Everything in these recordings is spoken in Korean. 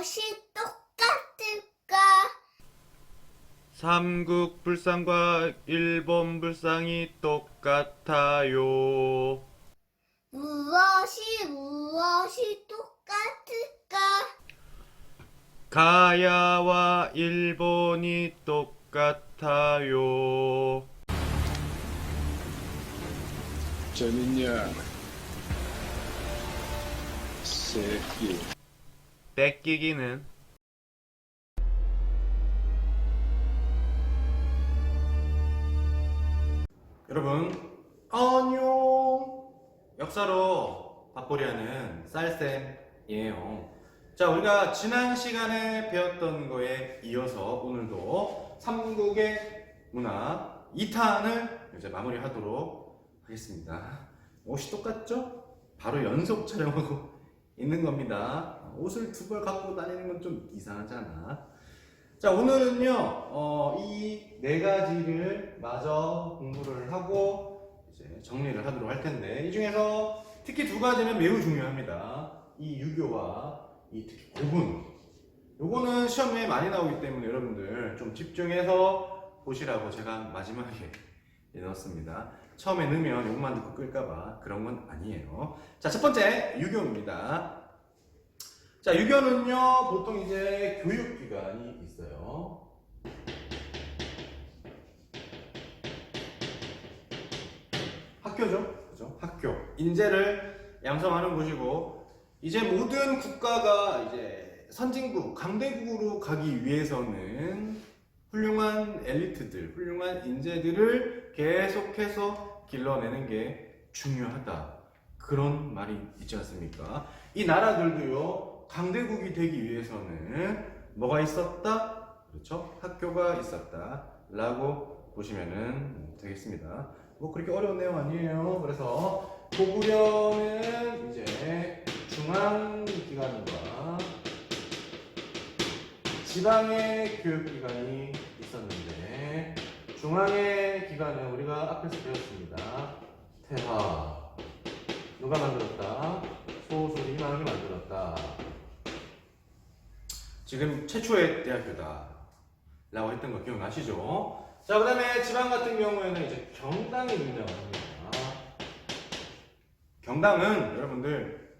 무엇이 똑같을까? 삼국 불상과 일본 불상이 똑같아요. 무엇이 똑같을까? 가야와 일본이 똑같아요. 재밌냐? 새끼. 뺏기기는 여러분 안녕. 역사로 밥벌이하는 쌀쌤이에요. 자, 우리가 지난 시간에 배웠던 거에 이어서 오늘도 삼국의 문화 2탄을 이제 마무리하도록 하겠습니다. 옷이 똑같죠? 바로 연속 촬영하고 있는 겁니다. 옷을 두 벌 갖고 다니는 건 좀 이상하잖아. 자, 오늘은요, 이 네 가지를 마저 공부를 하고 이제 정리를 하도록 할 텐데, 이 중에서 특히 두 가지는 매우 중요합니다. 이 유교와 이 특히 고분. 요거는 시험에 많이 나오기 때문에 여러분들 좀 집중해서 보시라고 제가 마지막에 넣었습니다. 처음에 넣으면 욕만 듣고 끌까봐 그런 건 아니에요. 자, 첫 번째 유교입니다. 자, 유교는요 보통 이제 교육기관이 있어요. 학교죠, 그죠? 학교. 인재를 양성하는 곳이고, 이제 모든 국가가 이제 선진국, 강대국으로 가기 위해서는 훌륭한 엘리트들, 훌륭한 인재들을 계속해서 길러내는 게 중요하다. 그런 말이 있지 않습니까? 이 나라들도요, 강대국이 되기 위해서는 뭐가 있었다? 그렇죠? 학교가 있었다. 라고 보시면 되겠습니다. 뭐 그렇게 어려운 내용 아니에요. 그래서 고구려는 이제 중앙기관과 지방의 교육기관이 있었는데, 중앙의 기관은 우리가 앞에서 배웠습니다. 태화. 누가 만들었다? 소수리 희망이 만들었다. 지금 최초의 대학교다 라고 했던 거 기억나시죠? 자, 그 다음에 지방 같은 경우에는 이제 경당이 등장을 합니다. 경당은 여러분들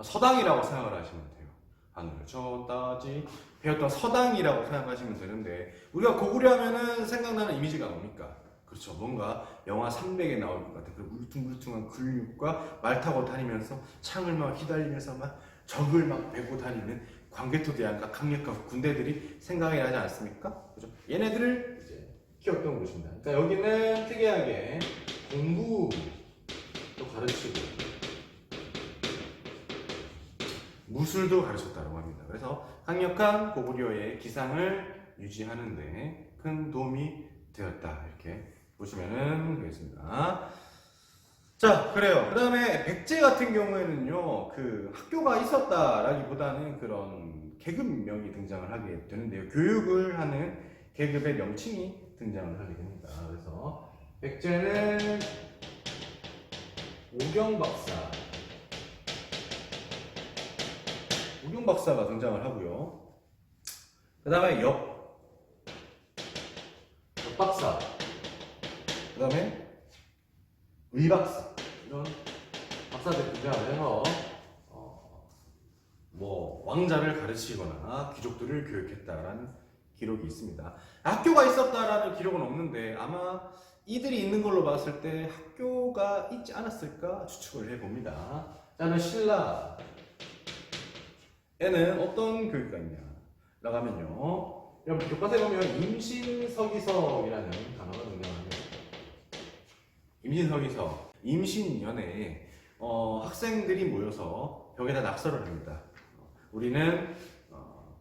서당이라고 생각을 하시면 돼요. 하늘을 쳤다지 배웠던 서당이라고 생각하시면 되는데, 우리가 고구려 하면은 생각나는 이미지가 뭡니까? 그렇죠. 뭔가 영화 300에 나올 것 같은 그 울퉁불퉁한 근육과 말 타고 다니면서 창을 막 휘달리면서 막 적을 막 베고 다니는 광개토대왕과 강력한 군대들이 생각이 나지 않습니까? 그죠? 얘네들을 이제 키웠던 곳입니다. 그러니까 여기는 특이하게 공부도 가르치고 무술도 가르쳤다고 합니다. 그래서 강력한 고구려의 기상을 유지하는데 큰 도움이 되었다. 이렇게 보시면 되겠습니다. 자, 그래요. 그 다음에 백제 같은 경우에는요, 그 학교가 있었다라기보다는 그런 계급명이 등장을 하게 되는데요. 교육을 하는 계급의 명칭이 등장을 하게 됩니다. 그래서 백제는 오경박사가 등장을 하고요. 그 다음에 역박사, 그 다음에 의박사, 이런 박사들 등장을 해서 뭐 왕자를 가르치거나 귀족들을 교육했다라는 기록이 있습니다. 학교가 있었다라는 기록은 없는데 아마 이들이 있는 걸로 봤을 때 학교가 있지 않았을까 추측을 해봅니다. 저는 신라에는 어떤 교육가 있냐라고 하면요, 여러분 교과서에 보면 임신서기석이라는 단어가 등장합니다. 임신서기석, 임신연애에 학생들이 모여서 벽에다 낙서를 합니다. 우리는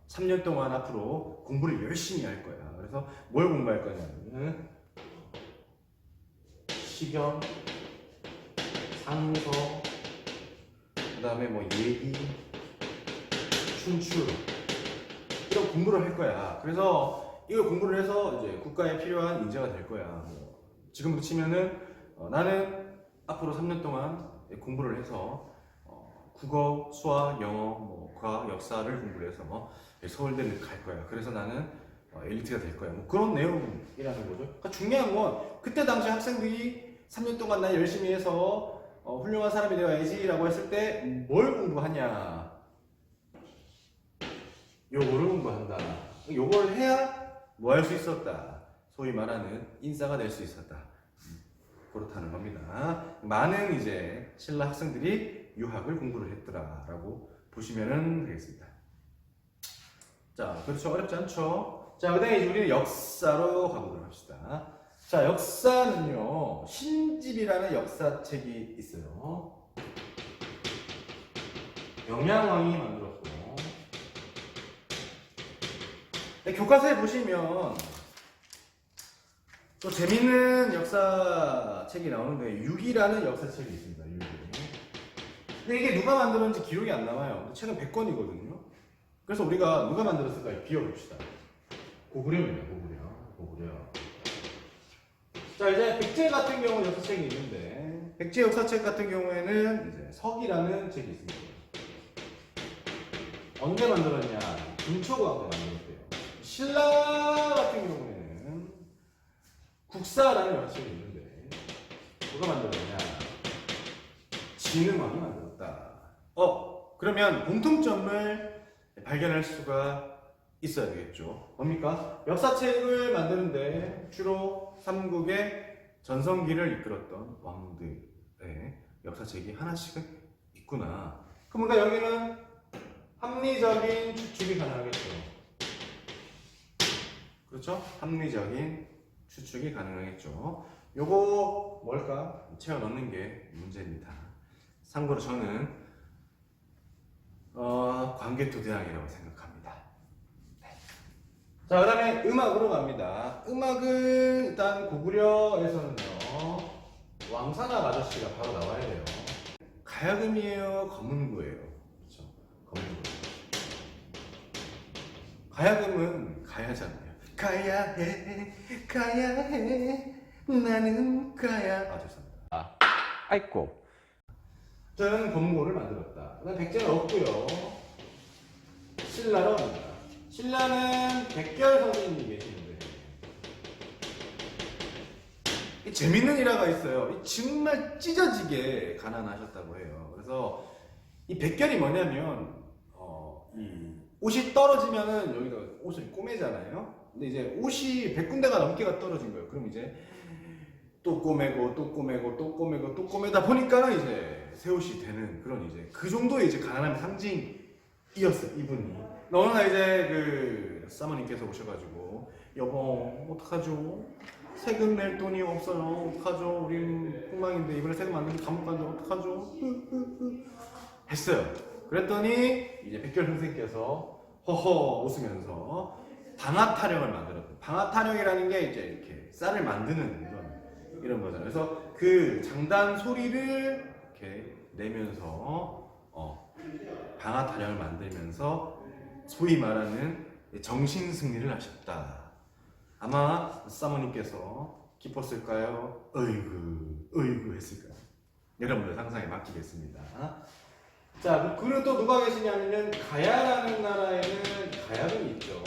3년 동안 앞으로 공부를 열심히 할 거야. 그래서 뭘 공부할 거냐면 시경, 상서, 그 다음에 뭐 예기, 춘추, 이런 공부를 할 거야. 그래서 이걸 공부를 해서 이제 국가에 필요한 인재가 될 거야. 뭐 지금부터 치면은 나는 앞으로 3년 동안 공부를 해서 국어, 수학, 영어, 뭐 과학, 역사를 공부를 해서 서울대를 갈 거야. 그래서 나는 엘리트가 될 거야. 뭐 그런 내용이라는 거죠. 그러니까 중요한 건 그때 당시 학생들이 3년 동안 나 열심히 해서 훌륭한 사람이 되어야지라고 했을 때 뭘 공부하냐? 요거를 공부한다. 요걸 해야 뭐 할 수 있었다. 소위 말하는 인싸가 될 수 있었다. 그렇다는 겁니다. 많은 이제 신라 학생들이 유학을 공부를 했더라라고 보시면 되겠습니다. 자, 그렇죠. 어렵지 않죠. 자, 그다음에 이제 우리는 역사로 가보도록 합시다. 자, 역사는요, 신집이라는 역사책이 있어요. 영양왕이 만들었고, 네, 교과서에 보시면 또 재밌는 역사책이 나오는데 6이라는 역사책이 있습니다. 6이. 근데 이게 누가 만들었는지 기록이 안 나와요. 책은 100권이거든요. 그래서 우리가 누가 만들었을까 비워봅시다. 고구려입니다. 고구려. 자, 이제 백제 같은 경우 역사책이 있는데 백제 역사책 같은 경우에는 이제 석이라는 책이 있습니다. 언제 만들었냐? 김초광 때 만들었대요. 신라 같은 경우에는 국사라는 역사책이 있는데 누가 만들었냐? 진흥왕이 만들었다. 그러면 공통점을 발견할 수가 있어야 되겠죠. 뭡니까? 역사책을 만드는데 주로 삼국의 전성기를 이끌었던 왕들의 역사책이 하나씩은 있구나. 그럼 우리가 여기는 합리적인 추측이 가능하겠죠. 그렇죠? 합리적인 추측이 가능하겠죠. 요거 뭘까? 채워 넣는 게 문제입니다. 참고로 저는 광개토대왕이라고 생각합니다. 네. 자, 그 다음에 음악으로 갑니다. 음악은 일단 고구려에서는요, 왕산악 아저씨가 바로 나와야 돼요. 가야금이에요, 검은구예요. 그렇죠? 검은구. 가야금은 가야잖아요. 가야해, 나는 가야. 죄송합니다. 아이고. 저는 검은고를 만들었다. 그다음 백제는 없고요. 신라로 합니다. 신라는 백결 선생님이 계시는데 이 재밌는 일화가 있어요. 이 정말 찢어지게 가난하셨다고 해요. 그래서 이 백결이 뭐냐면 이 옷이 떨어지면은 여기다 옷을 꼬매잖아요. 근데 이제 옷이 100군데가 넘게가 떨어진 거예요. 그럼 이제 또 꼬매고 또 꼬매고 또 꼬매고 또 꼬매다 보니까는 이제 새 옷이 되는 그런 이제 그 정도의 이제 가난함의 상징이었어요, 이분이. 어느 날 이제 그 사모님께서 오셔가지고 여보 어떡하죠? 세금 낼 돈이 없어요. 어떡하죠? 우린 폭망인데 이번에 세금 안 내면 감옥 간다. 어떡하죠? 했어요. 그랬더니 이제 백결 선생님께서 허허 웃으면서 방앗타령을 만들었고, 방앗타령이라는 게 이제 이렇게 쌀을 만드는 이런 거잖아요. 그래서 그 장단 소리를 이렇게 내면서 방앗타령을 만들면서 소위 말하는 정신 승리를 하셨다. 아마 사모님께서 기뻤을까요? 어이구 했을까요? 여러분들 상상에 맡기겠습니다. 자, 그리고 또 누가 계시냐면은 가야라는 나라에는 가야금이 있죠.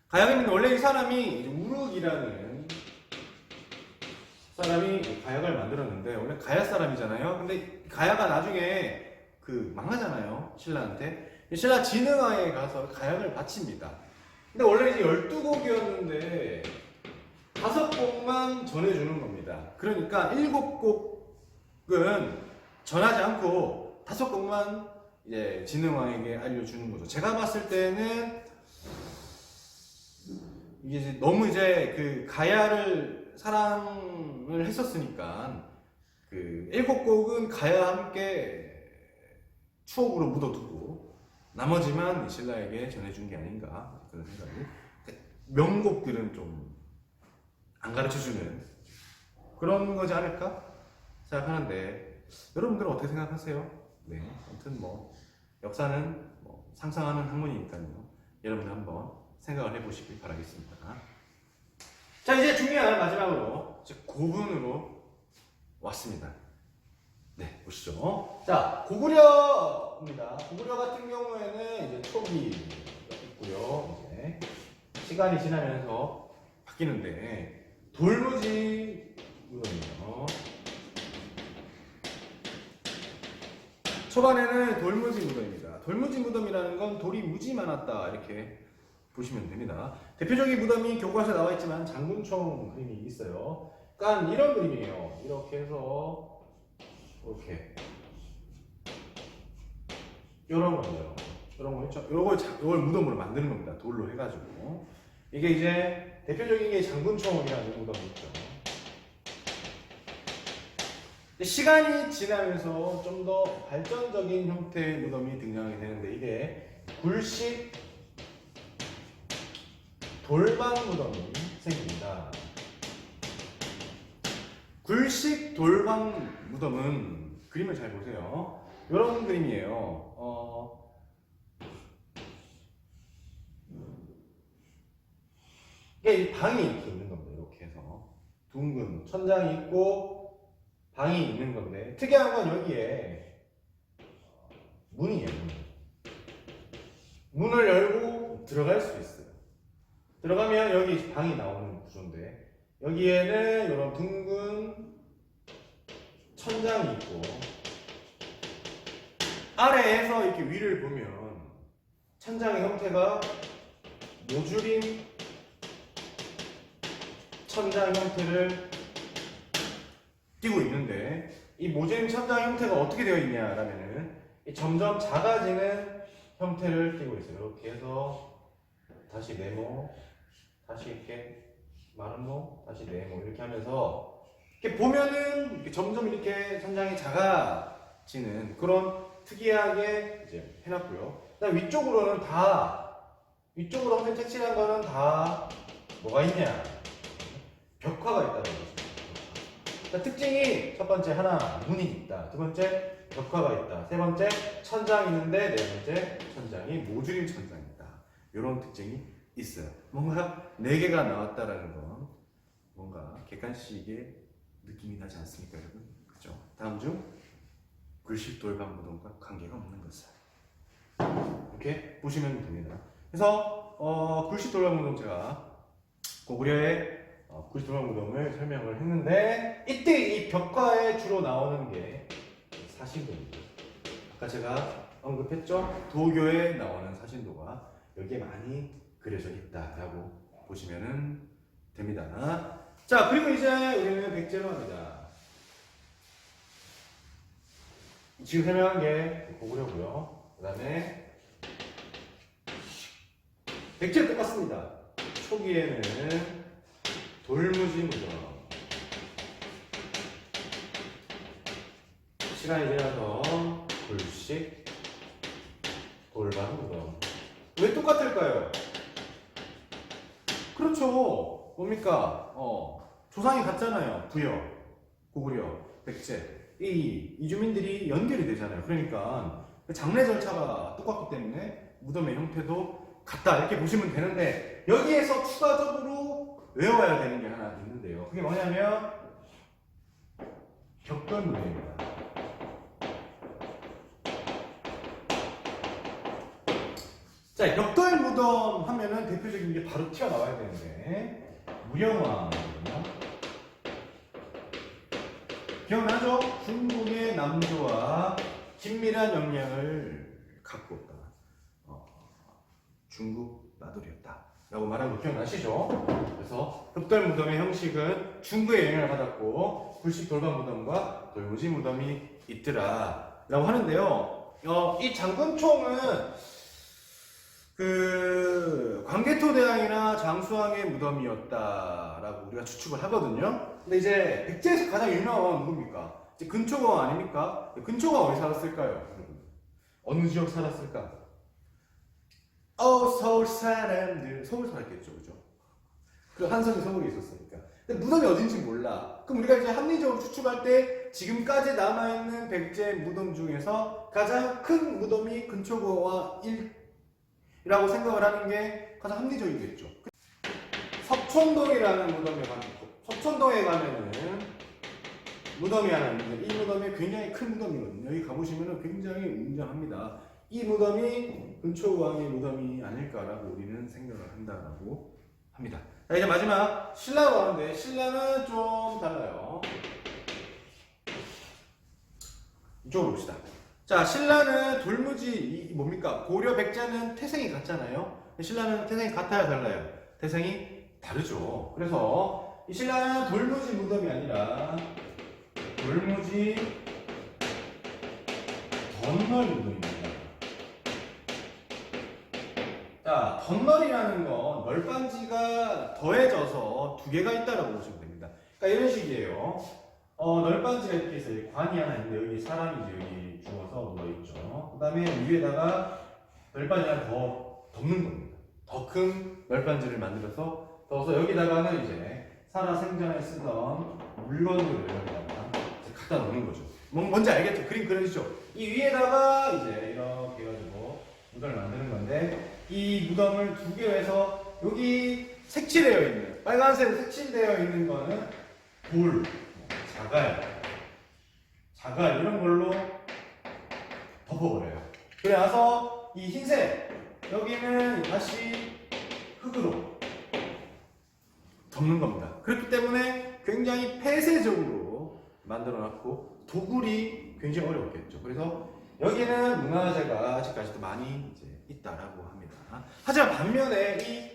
가야금은 원래 이 사람이 우륵이라는 사람이 가야를 만들었는데 원래 가야 사람이잖아요. 근데 가야가 나중에 그 망하잖아요. 신라한테. 신라 진흥왕에 가서 가야를 바칩니다. 근데 원래 이제 12곡이었는데 5곡만 전해주는 겁니다. 그러니까 7곡은 전하지 않고 5곡만 이제 진흥왕에게 알려주는 거죠. 제가 봤을 때는 이게 이제 너무 이제 그 가야를 사랑을 했었으니까 그 7곡은 가야와 함께 추억으로 묻어두고 나머지만 신라에게 전해준 게 아닌가 그런 생각이. 명곡들은 좀 안 가르쳐주는 그런 거지 않을까 생각하는데 여러분들은 어떻게 생각하세요? 네, 아무튼 뭐 역사는 뭐 상상하는 학문이니까요. 여러분들 한번 생각을 해보시길 바라겠습니다. 자, 이제 중요한 마지막으로 고분으로 왔습니다. 네, 보시죠. 자, 고구려입니다. 고구려 같은 경우에는 이제 초기가 있고요. 이제 시간이 지나면서 바뀌는데 돌무지 무덤이에요. 초반에는 돌무지 무덤입니다. 돌무지 무덤이라는 건 돌이 무지 많았다 이렇게 보시면 됩니다. 대표적인 무덤이 교과서에 나와 있지만 장군총 그림이 있어요. 그러니까 이런 그림이에요. 이렇게 해서 이렇게 이런 거죠. 이런 거 있죠. 이걸 무덤으로 만드는 겁니다. 돌로 해가지고 이게 이제 대표적인 게 장군총이라는 무덤이 있죠. 시간이 지나면서 좀 더 발전적인 형태의 무덤이 등장하게 되는데 이게 굴식 돌방 무덤이 생깁니다. 굴식 돌방 무덤은 그림을 잘 보세요. 이런 그림이에요. 이게 방이 이렇게 있는 겁니다. 이렇게 해서 둥근 천장이 있고 방이 있는 건데 특이한 건 여기에 문이에요. 문을 열고 들어갈 수 있어요. 들어가면 여기 방이 나오는 구조인데 여기에는 이런 둥근 천장이 있고 아래에서 이렇게 위를 보면 천장의 형태가 모듈인 천장 형태를 띄고 있는데 이 모듈인 천장 형태가 어떻게 되어 있냐라면은 점점 작아지는 형태를 띄고 있어요. 이렇게 해서 다시 네모, 다시 이렇게 마름모, 다시 네모 이렇게 하면서 이렇게 보면은 이렇게 점점 이렇게 천장이 작아지는 그런 특이하게 이제 해놨고요. 그다음 위쪽으로는 위쪽으로 한번 색칠한 거는 다 뭐가 있냐? 벽화가 있다는 거죠. 특징이 첫 번째 하나 문이 있다, 두 번째 벽화가 있다, 세 번째 천장이 있는데 네 번째 천장이 모듈인 천장이다. 이런 특징이 있어요. 뭔가 4개가 나왔다라는 건 뭔가 객관식의 느낌이 나지 않습니까, 여러분? 그죠? 다음 중 굴식 돌방 무덤과 관계가 없는 것을 이렇게 보시면 됩니다. 그래서 굴식 돌방 무덤 제가 고구려의 굴식 돌방 무덤을 설명을 했는데 이때 이 벽화에 주로 나오는 게 사신도입니다. 아까 제가 언급했죠? 도교에 나오는 사신도가 여기에 많이 그려져 있다라고 보시면 됩니다. 자, 그리고 이제 우리는 백제로 합니다. 지금 설명한 게 고구려고요. 그 다음에 백제 똑같습니다. 초기에는 돌무지 무덤, 시간이 지나서 굴식 돌방 무덤. 왜 똑같을까요? 그렇죠. 뭡니까? 조상이 같잖아요. 부여, 고구려, 백제. 이 이주민들이 연결이 되잖아요. 그러니까 장례 절차가 똑같기 때문에 무덤의 형태도 같다 이렇게 보시면 되는데 여기에서 추가적으로 외워야 되는 게 하나 있는데요. 그게 뭐냐면 벽돌 무덤입니다. 자, 벽돌 무덤 하면은 대표적인 게 바로 튀어나와야 되는데 무령왕이거든요. 기억나죠? 중국의 남조와 긴밀한 영향을 갖고 있다. 중국 나돌이었다 라고 말한 거 기억나시죠? 그래서 벽돌 무덤의 형식은 중국의 영향을 받았고 굴식 돌방 무덤과 돌무지 무덤이 있더라 라고 하는데요. 이 장군총은 광개토대왕이나 장수왕의 무덤이었다라고 우리가 추측을 하거든요. 근데 이제 백제에서 가장 유명한 왕은 누굽니까? 이제 근초가 아닙니까? 근초가 어디 살았을까요? 어느 지역 살았을까? 서울 사람들 서울 살았겠죠, 그죠? 그 한성이 서울에 있었으니까. 근데 무덤이 어딘지 몰라. 그럼 우리가 이제 합리적으로 추측할 때 지금까지 남아있는 백제 무덤 중에서 가장 큰 무덤이 근초고와 라고 생각을 하는 게 가장 합리적이겠죠. 서촌동이라는 무덤에 가면, 서촌동에 가면은 무덤이 하나 있는데 이 무덤이 굉장히 큰 무덤이거든요. 여기 가보시면 굉장히 웅장합니다. 이 무덤이 근초 왕의 무덤이 아닐까라고 우리는 생각을 한다라고 합니다. 자, 이제 마지막 신라로 하는데 신라는 좀 달라요. 이쪽으로 봅시다. 자, 신라는 돌무지 뭡니까? 고려 백제는 태생이 같잖아요. 신라는 태생이 같아요, 달라요? 태생이 다르죠. 그래서 이 신라는 돌무지 무덤이 아니라 돌무지 덧널 무덤입니다. 자, 덧널이라는 건 널빤지가 더해져서 두 개가 있다라고 보시면 됩니다. 그러니까 이런 식이에요. 널빤지가 이렇게 있어요. 관이 하나 있는데 여기 사람이 이제 여기 죽어서 누워있죠. 그 다음에 위에다가 널빤지 하나 더 덮는 겁니다. 더 큰 널빤지를 만들어서 넣어서 여기다가는 이제 살아생전에 쓰던 물건들을 여기다가 이제 갖다 놓는 거죠. 뭔지 알겠죠? 그림 그려지죠? 이 위에다가 이제 이렇게 해가지고 무덤을 만드는 건데 이 무덤을 두 개로 해서 여기 색칠되어 있는 빨간색으로 색칠되어 있는 거는 돌, 자갈 이런 걸로 덮어버려요. 그래서 이 흰색 여기는 다시 흙으로 덮는 겁니다. 그렇기 때문에 굉장히 폐쇄적으로 만들어놨고 도굴이 굉장히 어려웠겠죠. 그래서 여기는 문화재가 아직까지도 많이 이제 있다라고 합니다. 하지만 반면에 이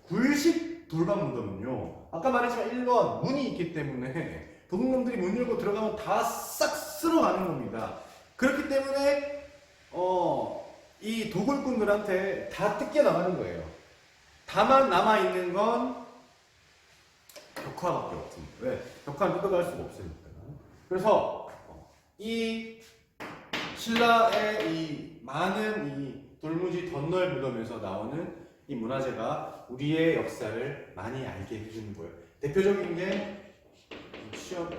굴식 돌방 무덤은요, 아까 말했지만 1번 문이 있기 때문에 도둑놈들이 문 열고 들어가면 다 싹 쓸어가는 겁니다. 그렇기 때문에 이 도굴꾼들한테 다 뜯겨 나가는 거예요. 다만 남아있는 건 벽화밖에 없습니다. 왜? 벽화는 뜯어갈 수가 없으니까. 그래서 이 신라의 이 많은 이 돌무지 덧널 무덤에서 나오는 이 문화재가 우리의 역사를 많이 알게 해주는 거예요. 대표적인 게 시험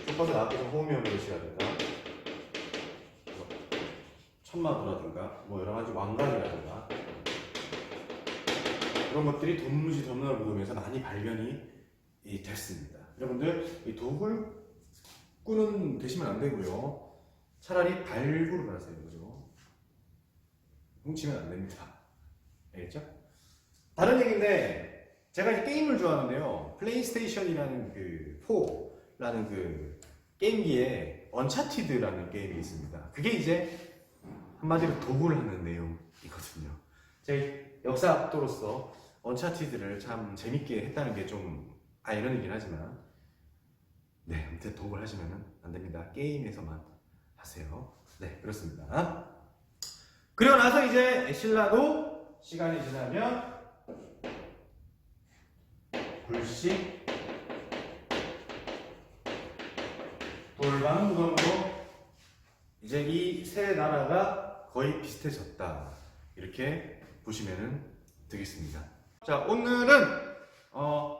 교과서 나왔던 호미형 글씨라든가 천마도라든가 뭐 여러 가지 왕관이라든가 그런 것들이 돌무지 덧널 무덤에서 많이 발견이 됐습니다. 여러분들 이 도굴꾼은 되시면 안 되고요. 차라리 발굴을 하세요. 그죠? 훔치면 안 됩니다. 알겠죠? 다른 얘기인데 제가 이제 게임을 좋아하는데요. 플레이스테이션이라는 그 4라는 그 게임기에 언차티드라는 게임이 있습니다. 그게 이제 한마디로 도굴을 하는 내용이거든요. 제 역사학도로서 언차티드를 참 재밌게 했다는 게 좀 아이러니긴 하지만 네, 아무튼 도굴 하시면 안 됩니다. 게임에서만 하세요. 네, 그렇습니다. 그리고 나서 이제 신라도 시간이 지나면 굴식 돌방 무덤으로 이제 이 세 나라가 거의 비슷해졌다. 이렇게 보시면 되겠습니다. 자, 오늘은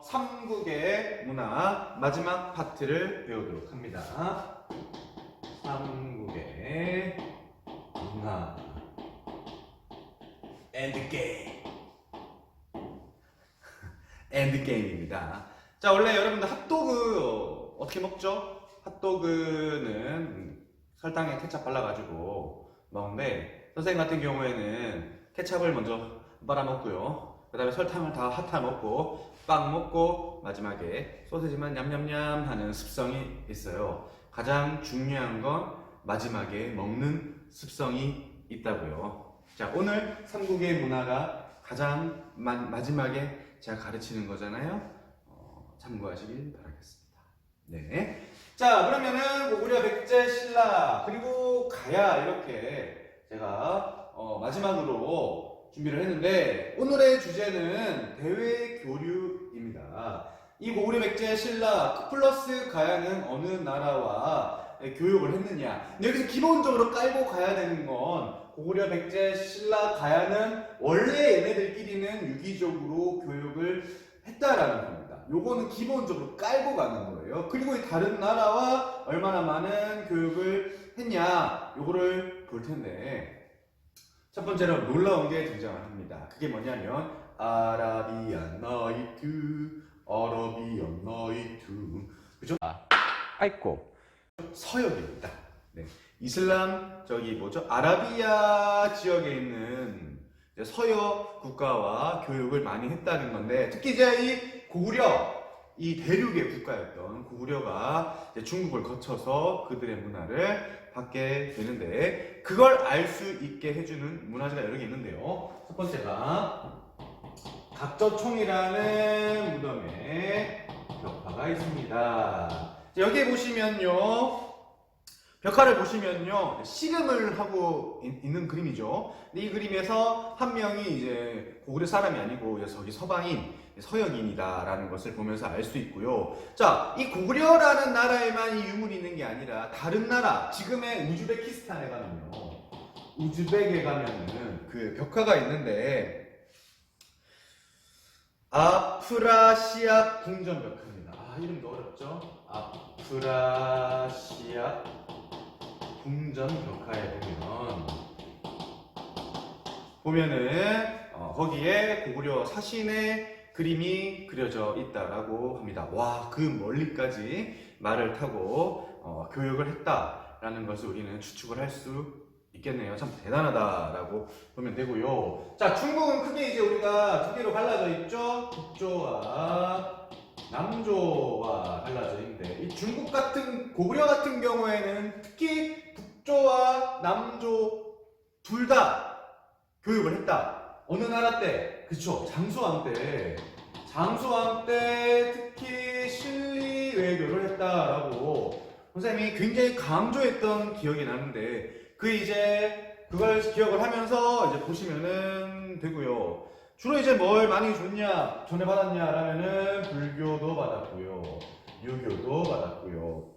삼국의 문화 마지막 파트를 배우도록 합니다. 삼국의 문화 엔드게임 엔드게임입니다. 자, 원래 여러분들 핫도그 어떻게 먹죠? 핫도그는 설탕에 케찹 발라가지고 먹는데 선생님 같은 경우에는 케찹을 먼저 빨아먹고요. 그 다음에 설탕을 다 핫하 먹고 빵 먹고 마지막에 소세지만 냠냠냠 하는 습성이 있어요. 가장 중요한 건 마지막에 먹는 습성이 있다고요. 자, 오늘 삼국의 문화가 가장 마지막에 제가 가르치는 거잖아요. 참고하시길 바라겠습니다. 네. 자, 그러면은 고구려, 백제, 신라 그리고 가야 이렇게 제가 마지막으로 준비를 했는데 오늘의 주제는 대외 교류입니다. 이 고구려, 백제, 신라 플러스 가야는 어느 나라와 교육을 했느냐. 여기서 기본적으로 깔고 가야 되는 건 고구려, 백제, 신라, 가야는 원래 얘네들끼리는 유기적으로 교육을 했다라는 겁니다. 요거는 기본적으로 깔고 가는 거예요. 그리고 이 다른 나라와 얼마나 많은 교육을 했냐 요거를 볼 텐데 첫 번째로 놀라운 게 등장을 합니다. 그게 뭐냐면 아라비안 나이트 그죠? 있고 서역입니다. 네. 이슬람 저기 뭐죠? 아라비아 지역에 있는 이제 서역 국가와 교육을 많이 했다는 건데, 특히 이제 이 고구려, 이 대륙의 국가였던 고구려가 이제 중국을 거쳐서 그들의 문화를 받게 되는데, 그걸 알 수 있게 해주는 문화재가 여러 개 있는데요. 첫 번째가 각저총이라는 무덤에 벽화가 있습니다. 여기에 보시면요, 벽화를 보시면요, 씨름을 하고 있는 그림이죠. 근데 이 그림에서 한 명이 이제 고구려 사람이 아니고 저기 서방인, 서역인이다라는 것을 보면서 알 수 있고요. 자, 이 고구려라는 나라에만 이 유물이 있는 게 아니라 다른 나라, 지금의 우즈베키스탄에 가면요, 우즈벡에 가면은 그 벽화가 있는데, 아프라시아 궁전 벽화입니다. 아, 이름도 어렵죠? 아프라시아 궁전 벽화에 보면은 거기에 고구려 사신의 그림이 그려져 있다라고 합니다. 와, 그 멀리까지 말을 타고 교육을 했다라는 것을 우리는 추측을 할 수 있겠네요. 참 대단하다라고 보면 되고요. 자, 중국은 크게 이제 우리가 두 개로 갈라져 있죠. 북조와 남조와 갈라져 있는데, 이 중국 같은, 고구려 같은 경우에는 특히 북조와 남조 둘 다 교육을 했다. 어느 나라 때? 그쵸, 장수왕 때. 장수왕 때 특히 실리 외교를 했다라고 선생님이 굉장히 강조했던 기억이 나는데, 그걸 기억을 하면서 이제 보시면은 되고요. 주로 이제 뭘 많이 줬냐, 전해받았냐라면은 불교도 받았고요, 유교도 받았고요,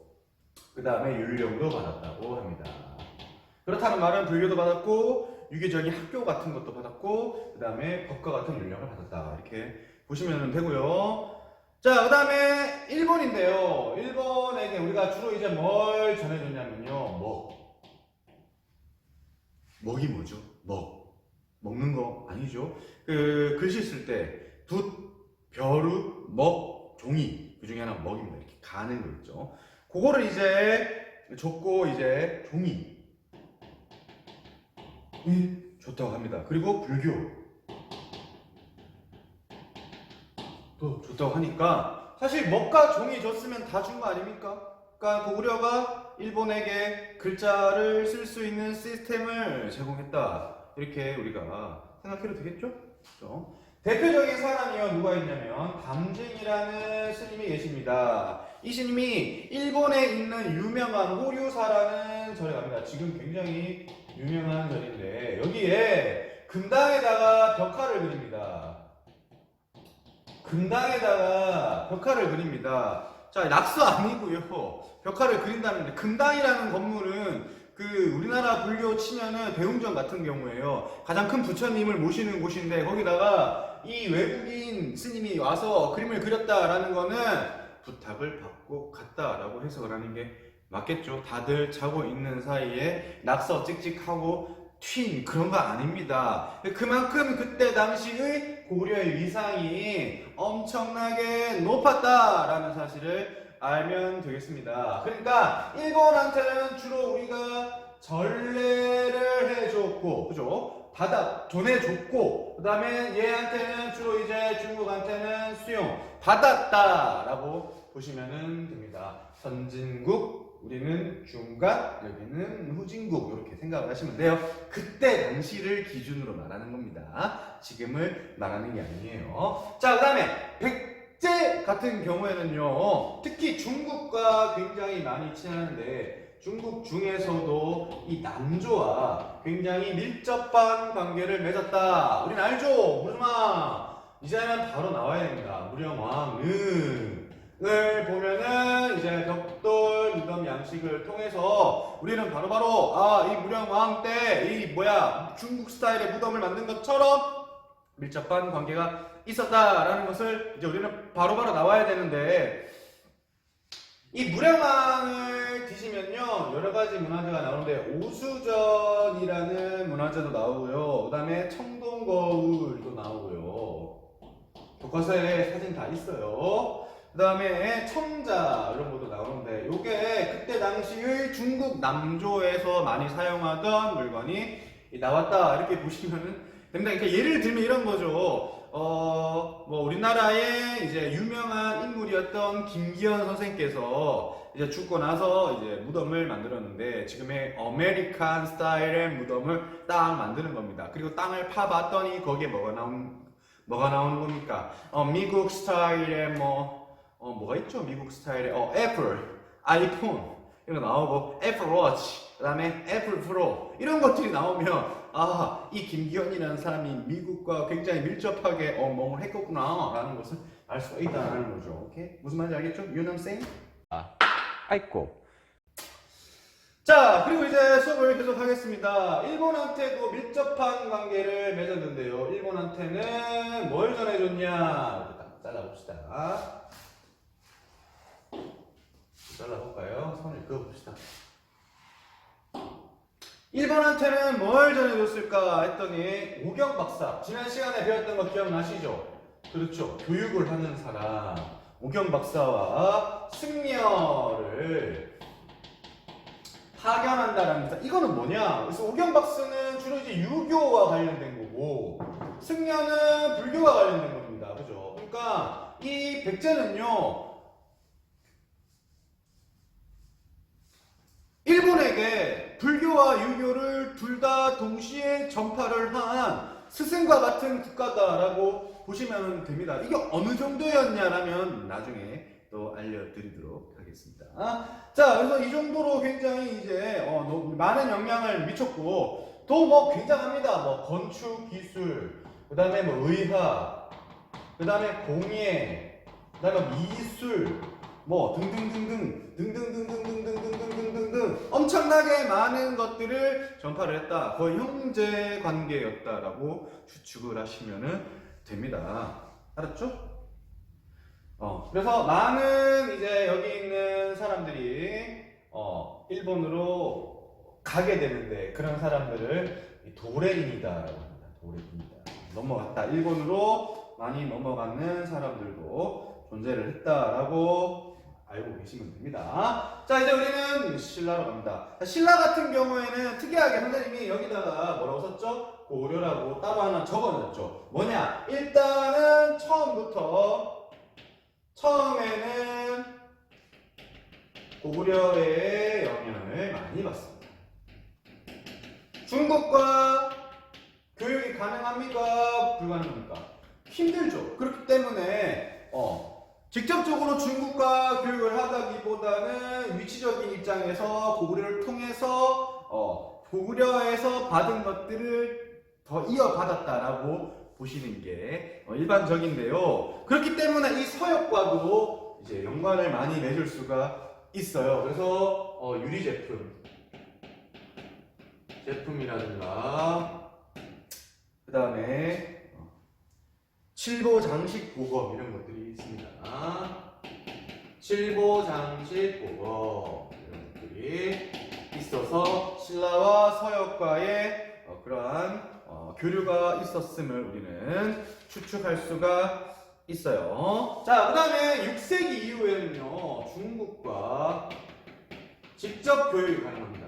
그 다음에 율령도 받았다고 합니다. 그렇다는 말은 불교도 받았고, 유교적인 학교 같은 것도 받았고, 그 다음에 법과 같은 율령을 받았다, 이렇게 보시면 되고요. 자, 그 다음에 일본인데요. 일본에게 우리가 주로 이제 뭘 전해줬냐면요, 먹이 뭐죠? 먹는 거 아니죠? 그 글씨 쓸 때 돛, 벼루, 먹, 종이, 그 중에 하나 먹입니다. 이렇게 가는 거 있죠. 그거를 이제 줬고, 이제 종이 줬다고 합니다. 그리고 불교 또 줬다고 하니까, 사실 먹과 종이 줬으면 다 준 거 아닙니까? 그러니까 고구려가 일본에게 글자를 쓸 수 있는 시스템을 제공했다, 이렇게 우리가 생각해도 되겠죠? 그렇죠? 대표적인 사람이요, 누가 있냐면 담징이라는 스님이 계십니다. 이 스님이 일본에 있는 유명한 호류사라는 절에 갑니다. 지금 굉장히 유명한 절인데, 여기에 금당에다가 벽화를 그립니다. 금당에다가 벽화를 그립니다. 자, 낙서 아니고요, 벽화를 그린다는데, 금당이라는 건물은 그 우리나라 불교 치면은 대웅전 같은 경우에요, 가장 큰 부처님을 모시는 곳인데, 거기다가 이 외국인 스님이 와서 그림을 그렸다라는 거는 부탁을 받고 갔다라고 해석을 하는 게 맞겠죠. 다들 자고 있는 사이에 낙서 찍찍하고 튄 그런 거 아닙니다. 그만큼 그때 당시의 고구려의 위상이 엄청나게 높았다라는 사실을 알면 되겠습니다. 그러니까 일본한테는 주로 우리가 전례를 해줬고, 그죠? 전해줬고, 그 다음에 얘한테는 주로 이제 중국한테는 수용 받았다라고 보시면 됩니다. 선진국, 우리는 중간, 여기는 후진국, 이렇게 생각을 하시면 돼요. 그때 당시를 기준으로 말하는 겁니다. 지금을 말하는 게 아니에요. 자, 그 다음에 백제 같은 경우에는요, 특히 중국과 굉장히 많이 친하는데, 중국 중에서도 이 남조와 굉장히 밀접한 관계를 맺었다. 우린 알죠? 무슨마 이제는 바로 나와야 됩니다. 무령왕릉을 보면은 이제 벽돌 무덤 양식을 통해서 우리는 바로바로 이 무령왕 때 이 중국 스타일의 무덤을 만든 것처럼 밀접한 관계가 있었다라는 것을 이제 우리는 바로바로 나와야 되는데, 이 무령왕을 뒤지면요, 여러 가지 문화재가 나오는데, 오수전이라는 문화재도 나오고요, 그 다음에 청동거울도 나오고요, 교과서에 사진 다 있어요. 그 다음에 청자 이런 것도 나오는데 요게 그때 당시의 중국 남조에서 많이 사용하던 물건이 나왔다 이렇게 보시면은 됩니다. 그러니까 예를 들면 이런 거죠. 뭐 우리나라의 이제 유명한 인물이었던 김기현 선생께서 이제 죽고 나서 이제 무덤을 만들었는데 지금의 아메리칸 스타일의 무덤을 딱 만드는 겁니다. 그리고 땅을 파봤더니 거기에 뭐가 나오는 겁니까? 미국 스타일의 뭐가 있죠? 미국 스타일의 애플, 아이폰 이런 거 나오고 애플 워치, 그 다음에 애플 프로 이런 것들이 나오면 이 김기현이라는 사람이 미국과 굉장히 밀접하게 뭘 했겠구나 라는 것을 알 수가 있다는 거죠. 오케이? 무슨 말인지 알겠죠? You know what I'm saying? 아이고. 자, 그리고 이제 수업을 계속 하겠습니다. 일본한테도 밀접한 관계를 맺었는데요. 일본한테는 뭘 전해줬냐? 일단 잘라봅시다. 잘라볼까요? 선을 그어봅시다. 일본한테는 뭘 전해줬을까 했더니 오경 박사. 지난 시간에 배웠던 거 기억나시죠? 그렇죠. 교육을 하는 사람. 오경 박사와 승려를 파견한다라는 거. 이거는 뭐냐? 그래서 오경 박사는 주로 이제 유교와 관련된 거고 승려는 불교와 관련된 겁니다. 그죠? 그러니까 이 백제는요. 일본에게 불교와 유교를 둘 다 동시에 전파를 한 스승과 같은 국가다라고 보시면 됩니다. 이게 어느 정도였냐라면 나중에 또 알려드리도록 하겠습니다. 자, 그래서 이 정도로 굉장히 이제 많은 영향을 미쳤고 또 뭐 굉장합니다. 뭐 건축 기술, 그 다음에 뭐 의학, 그 다음에 공예, 그 다음에 미술, 뭐 등등등등 엄청나게 많은 것들을 전파를 했다. 거의 형제 관계였다라고 추측을 하시면 됩니다. 알았죠? 그래서 많은 이제 여기 있는 사람들이 일본으로 가게 되는데 그런 사람들을 도레인이다라고 합니다. 도레인이다. 넘어갔다. 일본으로 많이 넘어가는 사람들도 존재를 했다라고 알고 계시면 됩니다. 자, 이제 우리는 신라로 갑니다. 신라 같은 경우에는 특이하게 선생님이 여기다가 뭐라고 썼죠? 고려라고 따로 하나 적어놨죠. 뭐냐? 일단은 처음에는 고구려의 영향을 많이 받습니다. 중국과 교육이 가능합니까? 불가능합니까? 힘들죠. 그렇기 때문에 직접적으로 중국과 교육을 하다기보다는 위치적인 입장에서 고구려를 통해서 고구려에서 받은 것들을 더 이어받았다라고 보시는 게 일반적인데요. 그렇기 때문에 이 서역과도 이제 연관을 많이 맺을 수가 있어요. 그래서 유리 제품이라든가 그 다음에 칠보 장식 보검 이런 것들이 있습니다. 칠보 장식 보검 이런 것들이 있어서 신라와 서역과의 그러한 교류가 있었음을 우리는 추측할 수가 있어요. 자, 그 다음에 6세기 이후에는요, 중국과 직접 교육이 가능합니다.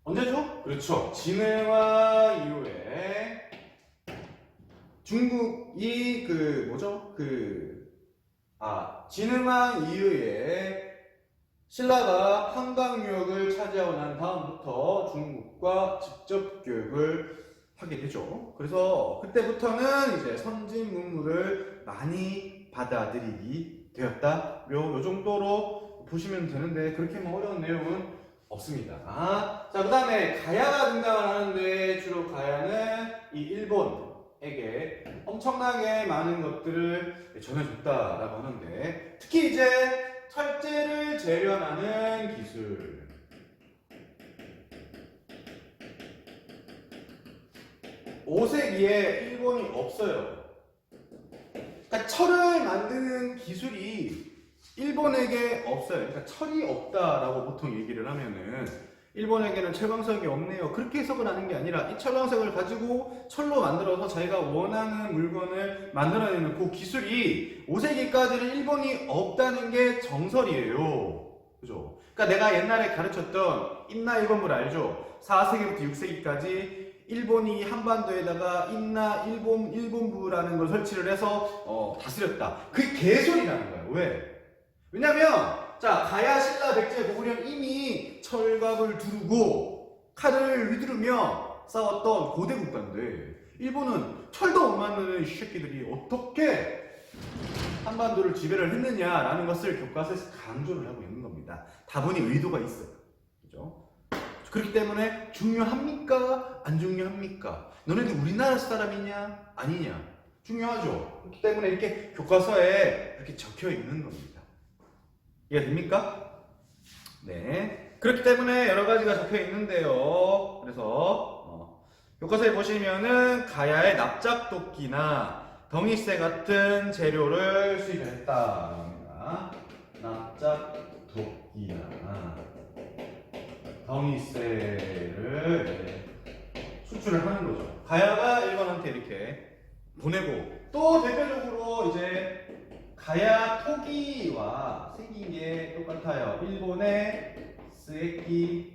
언제죠? 그렇죠. 진흥왕 이후에 중국이 진흥왕 이후에 신라가 한강 유역을 차지하고 난 다음부터 중국과 직접 교육을 하게 되죠. 그래서 그때부터는 이제 선진 문물을 많이 받아들이게 되었다. 요 정도로 보시면 되는데 그렇게 뭐 어려운 내용은 없습니다. 자, 그 다음에 가야가 등장을 하는데 주로 가야는 이 일본에게 엄청나게 많은 것들을 전해줬다라고 하는데 특히 이제 철제를 재련하는 기술, 5세기에 일본이 없어요. 그러니까 철을 만드는 기술이 일본에게 없어요. 그러니까 철이 없다라고 보통 얘기를 하면은 일본에게는 철광석이 없네요. 그렇게 해석을 하는 게 아니라 이 철광석을 가지고 철로 만들어서 자기가 원하는 물건을 만들어내는 그 기술이 5세기까지는 일본이 없다는 게 정설이에요. 그죠? 그러니까 내가 옛날에 가르쳤던 임나 일본물 알죠? 4세기부터 6세기까지 일본이 한반도에다가 임나 일본부라는 걸 설치를 해서 다스렸다. 그게 개소리라는 거예요. 왜? 왜냐면 자, 가야, 신라, 백제, 고구려는 이미 철갑을 두르고 칼을 휘두르며 싸웠던 고대 국가인데 일본은 철도 못 만드는 이 새끼들이 어떻게 한반도를 지배를 했느냐라는 것을 교과서에서 강조를 하고 있는 겁니다. 다분히 의도가 있어요. 그죠? 그렇기 때문에 중요합니까? 안 중요합니까? 너네들 우리나라 사람이냐? 아니냐? 중요하죠. 그렇기 때문에 이렇게 교과서에 이렇게 적혀 있는 겁니다. 이해됩니까? 네. 그렇기 때문에 여러 가지가 적혀 있는데요. 그래서 교과서에 보시면은 가야의 납작도끼나 덩이쇠 같은 재료를 수입했다. 합니다. 납작도끼나 덩이쇠를 수출을 하는 거죠. 가야가 일본한테 이렇게 보내고 또 대표적으로 이제 가야 토기와 생긴 게 똑같아요. 일본의 스에키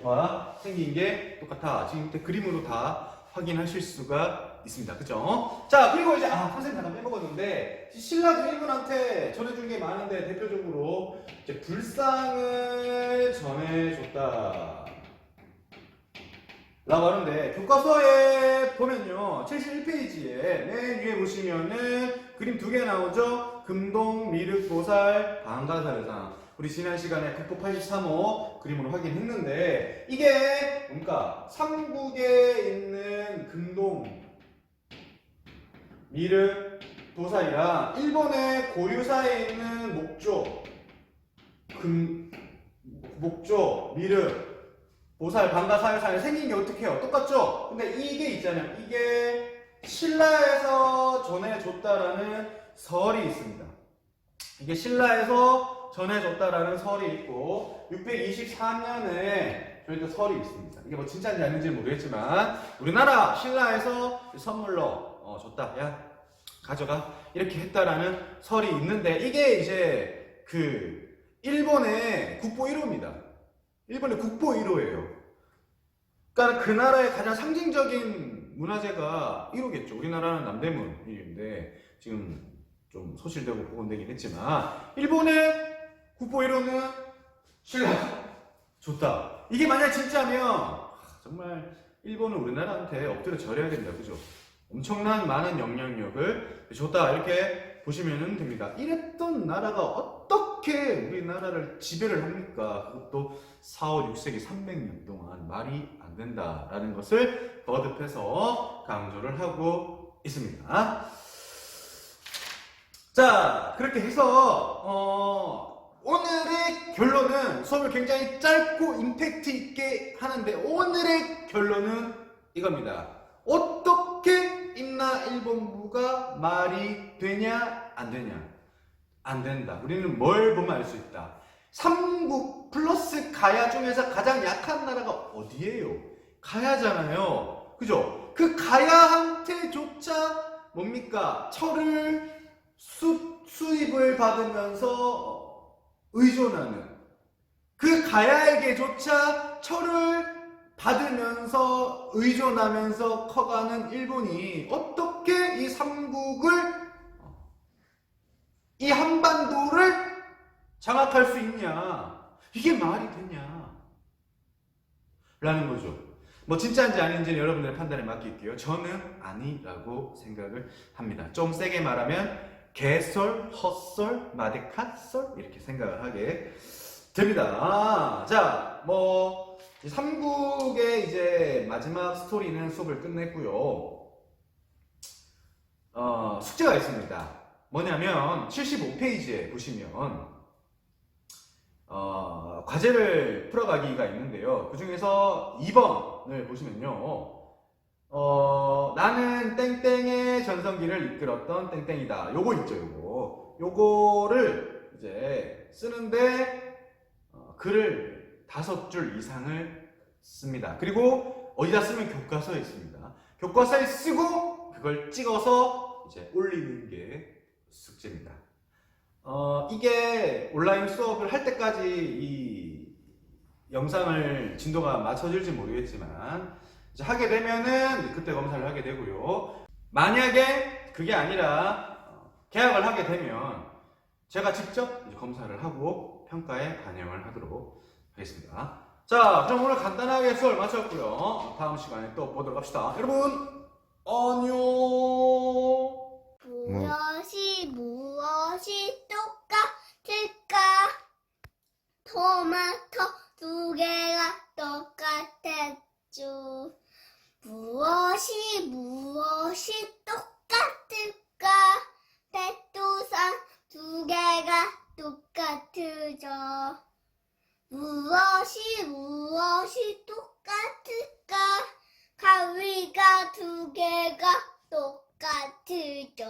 토기와 생긴 게 똑같아. 지금 그림으로 다 확인하실 수가 있습니다. 그죠? 자, 그리고 이제 선생님 잠깐 빼먹었는데 신라도 일본한테 전해준 게 많은데 대표적으로 이제 불상을 전해줬다 라고 하는데 교과서에 보면요 71페이지에 맨 위에 보시면은 그림 두 개 나오죠. 금동, 미륵, 보살, 방가사르상. 우리 지난 시간에 국보 83호 그림으로 확인했는데 이게 뭔가 삼국에 있는 금동, 미륵, 보살이랑 일본의 고유사에 있는 목조, 미륵, 보살, 방가, 사유산이 생긴 게 어떻게 해요? 똑같죠? 근데 이게 있잖아요. 이게 신라에서 전해줬다라는 설이 있습니다. 이게 신라에서 전해줬다라는 설이 있고 624년에 저희도 설이 있습니다. 이게 뭐 진짜인지 아닌지는 모르겠지만 우리나라 신라에서 선물로 줬다. 야 가져가. 이렇게 했다라는 설이 있는데 이게 이제 그 일본의 국보 1호입니다. 일본의 국보 1호예요. 그러니까 그 나라의 가장 상징적인 문화재가 1호겠죠. 우리나라는 남대문인데 지금 좀 소실되고 복원되긴 했지만 일본의 국보 1호는 신라가 좋다. 이게 만약 진짜면 정말 일본은 우리나라한테 엎드려 절해야 된다. 그죠? 엄청난 많은 영향력을 줬다. 이렇게 보시면 됩니다. 이랬던 나라가 어떻게 우리나라를 지배를 합니까? 그것도 4, 5, 6세기 300년 동안 말이 안 된다라는 것을 거듭해서 강조를 하고 있습니다. 자, 그렇게 해서 오늘의 결론은 수업을 굉장히 짧고 임팩트 있게 하는데 오늘의 결론은 이겁니다. 어떻게 임나 일본부가 말이 되냐 안 되냐? 안 된다. 우리는 뭘 보면 알 수 있다. 삼국 플러스 가야 중에서 가장 약한 나라가 어디예요? 가야잖아요. 그죠? 그 가야한테조차 뭡니까? 철을 수입을 받으면서 의존하는 그 가야에게조차 철을 받으면서 의존하면서 커가는 일본이 어떻게 이 삼국을 이 한반도를 장악할 수 있냐? 이게 말이 되냐? 라는 거죠. 뭐 진짜인지 아닌지는 여러분들의 판단에 맡길게요. 저는 아니라고 생각을 합니다. 좀 세게 말하면 개설, 헛설, 마데카설 이렇게 생각을 하게 됩니다. 자, 뭐 삼국의 이제 마지막 스토리는 수업을 끝냈고요. 숙제가 있습니다. 뭐냐면 75페이지에 보시면 과제를 풀어가기가 있는데요. 그 중에서 2번을 보시면요. 나는 땡땡의 전성기를 이끌었던 땡땡이다. 요거 있죠, 요거. 요거를 이제 쓰는데 글을 5줄 이상을 씁니다. 그리고 어디다 쓰면 교과서에 있습니다. 교과서에 쓰고 그걸 찍어서 이제 올리는 게 숙제입니다. 이게 온라인 수업을 할 때까지 이 영상을 진도가 맞춰질지 모르겠지만 이제 하게 되면은 그때 검사를 하게 되고요. 만약에 그게 아니라 계약을 하게 되면 제가 직접 이제 검사를 하고 평가에 반영을 하도록 하겠습니다. 자, 그럼 오늘 간단하게 수업을 마쳤고요. 다음 시간에 또 보도록 합시다. 여러분, 안녕. 무엇이 똑같을까? 토마토 2개가 똑같았죠. 무엇이 똑같을까? 백두산 2개가 똑같으죠. 무엇이 똑같을까? 가위가 2개가 똑같으죠.